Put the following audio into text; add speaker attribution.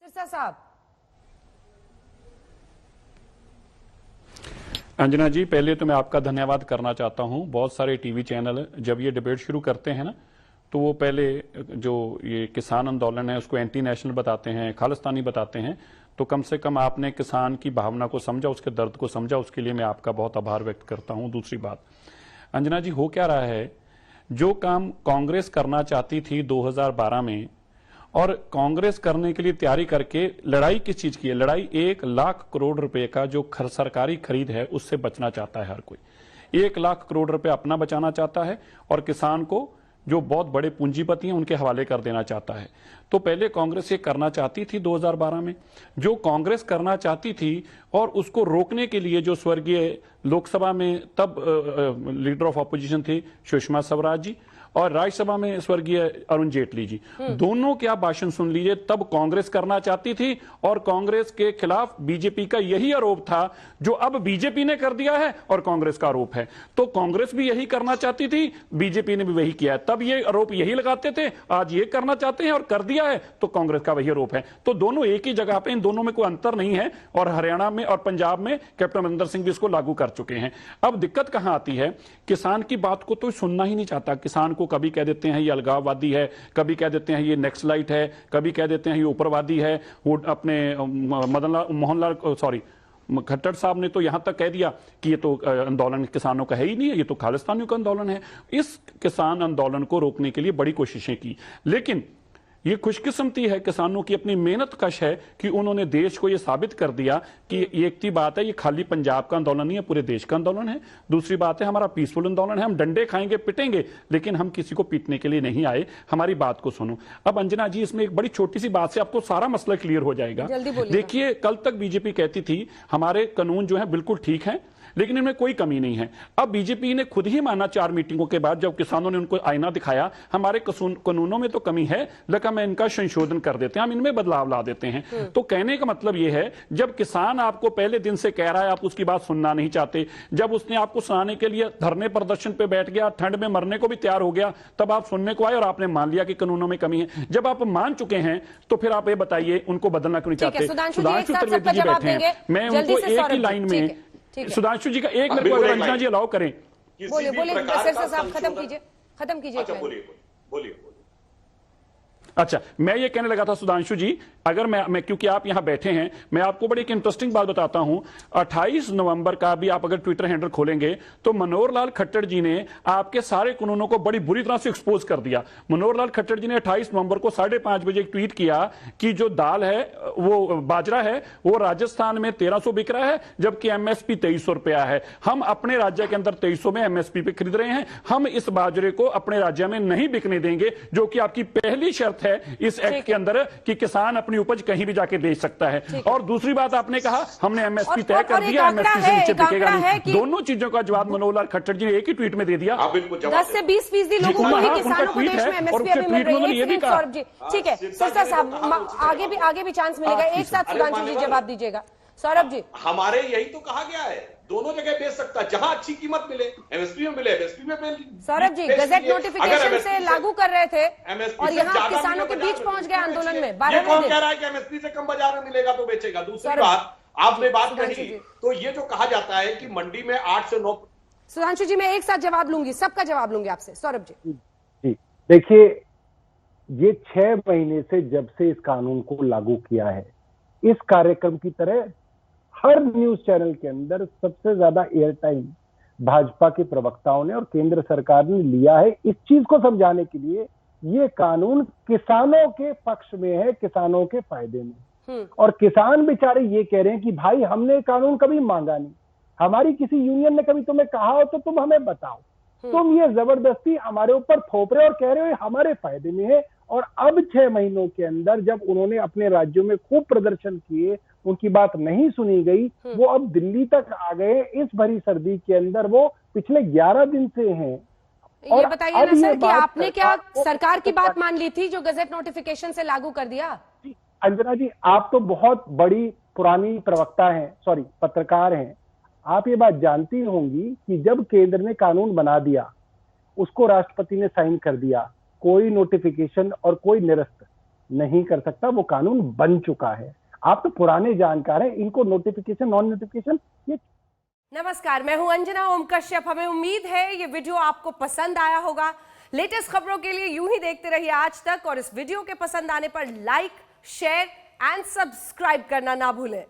Speaker 1: सिरसा साहब।
Speaker 2: अंजना जी, पहले तो मैं आपका धन्यवाद करना चाहता हूं। बहुत सारे टीवी चैनल जब ये डिबेट शुरू करते हैं ना, तो वो पहले जो ये किसान आंदोलन है उसको एंटी नेशनल बताते हैं, खालिस्तानी बताते हैं। तो कम से कम आपने किसान की भावना को समझा, उसके दर्द को समझा, उसके लिए मैं आपका बहुत आभार व्यक्त करता हूं। दूसरी बात, अंजना जी, हो क्या रहा है, जो काम कांग्रेस करना चाहती थी 2012 में, और कांग्रेस करने के लिए तैयारी करके लड़ाई किस चीज की है? लड़ाई 1 लाख करोड़ रुपए का जो सरकारी खरीद है उससे बचना चाहता है हर कोई। 1 लाख करोड़ रुपए अपना बचाना चाहता है और किसान को जो बहुत बड़े पूंजीपति हैं उनके हवाले कर देना चाहता है। तो पहले कांग्रेस ये करना चाहती थी 2012 में, जो कांग्रेस करना चाहती थी, और उसको रोकने के लिए जो स्वर्गीय लोकसभा में तब लीडर ऑफ ऑपोजिशन थे सुषमा स्वराज जी, और राज्यसभा में स्वर्गीय अरुण जेटली जी, दोनों के आप भाषण सुन लीजिए। तब कांग्रेस करना चाहती थी और कांग्रेस के खिलाफ बीजेपी का यही आरोप था जो अब बीजेपी ने कर दिया है और कांग्रेस का आरोप है। तो कांग्रेस भी यही करना चाहती थी, बीजेपी ने भी वही किया है। तब ये आरोप यही लगाते थे, आज ये करना चाहते हैं और कर दिया है, तो कांग्रेस का वही आरोप है। तो दोनों एक ही जगह पे, इन दोनों में कोई अंतर नहीं है। और हरियाणा में और पंजाब में कैप्टन अमरिंदर सिंह भी इसको लागू कर चुके हैं। अब दिक्कत कहां आती है, किसान की बात को तो सुनना ही नहीं चाहता। किसान को कभी कह देते हैं ये अलगाववादी है, कभी कह देते हैं ये नक्सलाइट है, कभी कह देते हैं ये उपरवादी है। वो अपने मोहनलाल खट्टर साहब ने तो यहां तक कह दिया कि ये तो आंदोलन किसानों का है ही नहीं है, ये तो खालिस्तानियों का आंदोलन है। इस किसान आंदोलन को रोकने के लिए बड़ी कोशिशें की, लेकिन ये खुशकिस्मती है, किसानों की अपनी मेहनत कश है कि उन्होंने देश को ये साबित कर दिया कि एक ही बात है, ये खाली पंजाब का आंदोलन नहीं है, पूरे देश का आंदोलन है। दूसरी बात है, हमारा पीसफुल आंदोलन है। हम डंडे खाएंगे, पिटेंगे, लेकिन हम किसी को पीटने के लिए नहीं आए। हमारी बात को सुनो। अब अंजना जी, इसमें एक बड़ी छोटी सी बात से आपको सारा मसला क्लियर हो जाएगा। देखिए, कल तक बीजेपी कहती थी हमारे कानून जो है बिल्कुल ठीक है, लेकिन इनमें कोई कमी नहीं है। अब बीजेपी ने खुद ही माना 4 मीटिंगों के बाद, जब किसानों ने उनको आईना दिखाया, हमारे कानूनों में तो कमी है, लेकिन हम इनका संशोधन कर देते हैं, हम इनमें बदलाव ला देते हैं। तो कहने का मतलब यह है, जब किसान आपको पहले दिन से कह रहा है, आप उसकी बात सुनना नहीं चाहते, जब उसने आपको सुनाने के लिए धरने प्रदर्शन पे बैठ गया, ठंड में मरने को भी तैयार हो गया, तब आप सुनने को आए और आपने मान लिया कि कानूनों में कमी है। जब आप मान चुके हैं तो फिर आप ये बताइए उनको बदलना क्यों नहीं चाहते?
Speaker 1: सुधांशु त्रिवेदी जी बैठे हैं,
Speaker 2: मैं उनको एक ही लाइन में, सुधांशु जी का एक मिनट को अगर अंजना जी अलाउ करें।
Speaker 1: बोलिए साहब, खत्म कीजिए।
Speaker 3: बोलिए।
Speaker 2: अच्छा, मैं ये कहने लगा था सुधांशु जी, अगर मैं क्योंकि आप यहां बैठे हैं, मैं आपको बड़ी एक इंटरेस्टिंग बात बताता हूं। 28 नवंबर का भी आप अगर ट्विटर हैंडल खोलेंगे तो मनोहर लाल खट्टर जी ने आपके सारे कानूनों को बड़ी बुरी तरह से एक्सपोज कर दिया। मनोहर लाल खट्टर जी ने 28 नवंबर को 5:30 बजे एक ट्वीट किया कि जो दाल है, वो बाजरा है, वो राजस्थान में 1300 बिक रहा है, जबकि एमएसपी 2300 रुपया है। हम अपने राज्य के अंदर 2300 में एमएसपी पे खरीद रहे हैं। हम इस बाजरे को अपने राज्य में नहीं बिकने देंगे, जो कि आपकी पहली शर्त है इस एक्ट के अंदर, कि किसान अपनी उपज कहीं भी जाके बेच सकता है। और दूसरी बात, आपने कहा हमने एमएसपी तय कर दिया, एमएसपी से नीचे बिकेगा नहीं। दोनों चीजों का जवाब मनोहर लाल खट्टर जी ने एक ही ट्वीट में दे दिया।
Speaker 1: 10 से 20% लोगों को ही किसानों को देश में एमएसपी अभी मिल रही है। सौरभ जी, ठीक है, सिरसा साहब आगे भी चांस मिलेगा। एक साथ सुधांशु जी जवाब दीजिएगा। सौरभ जी,
Speaker 3: हमारे यही तो कहा गया है, दोनों जगह बेच सकता है, जहां अच्छी कीमत मिले, एमएसपी में मिले, एमएसपी में मिले।
Speaker 1: सौरभ जी, गजट नोटिफिकेशन से लागू कर रहे थे और यहाँ किसानों के बीच पहुंच गए आंदोलन में। 12
Speaker 3: कौन कह रहा है कि एमएसपी से कम बाजार में मिलेगा तो बेचेगा? दूसरी बात, आपने बात कही, तो ये जो कहा जाता है कि मंडी में 8 से 9।
Speaker 1: सुधांशु जी, मैं एक साथ जवाब लूंगी, सबका जवाब लूंगी आपसे। सौरभ जी,
Speaker 4: देखिए, ये 6 महीने से जब से इस कानून को लागू किया है, इस कार्यक्रम की तरह हर न्यूज चैनल के अंदर सबसे ज्यादा एयर टाइम भाजपा के प्रवक्ताओं ने और केंद्र सरकार ने लिया है, इस चीज को समझाने के लिए ये कानून किसानों के पक्ष में है, किसानों के फायदे में। और किसान बेचारे ये कह रहे हैं कि भाई, हमने कानून कभी मांगा नहीं, हमारी किसी यूनियन ने कभी तुम्हें कहा हो तो तुम हमें बताओ, तुम ये जबरदस्ती हमारे ऊपर थोप रहे हो और कह रहे हो हमारे फायदे में है। और अब 6 महीनों के अंदर जब उन्होंने अपने राज्यों में खूब प्रदर्शन किए, उनकी बात नहीं सुनी गई, वो अब दिल्ली तक आ गए। इस भरी सर्दी के अंदर वो पिछले 11 दिन से हैं।
Speaker 1: ये बताइए ना सर कि आपने क्या सरकार की बात मान ली थी जो गजट नोटिफिकेशन से लागू कर दिया?
Speaker 4: अंजना जी, आप तो बहुत बड़ी पुरानी प्रवक्ता हैं, सॉरी पत्रकार हैं, आप ये बात जानती होंगी कि जब केंद्र ने कानून बना दिया, उसको राष्ट्रपति ने साइन कर दिया, कोई नोटिफिकेशन और कोई निरस्त नहीं कर सकता, वो कानून बन चुका है। आप तो पुराने जानकार हैं, इनको नोटिफिकेशन नॉन नोटिफिकेशन ये।
Speaker 1: नमस्कार, मैं हूं अंजना ओम कश्यप। हमें उम्मीद है ये वीडियो आपको पसंद आया होगा। लेटेस्ट खबरों के लिए यूं ही देखते रहिए आज तक, और इस वीडियो के पसंद आने पर लाइक, शेयर एंड सब्सक्राइब करना ना भूलें।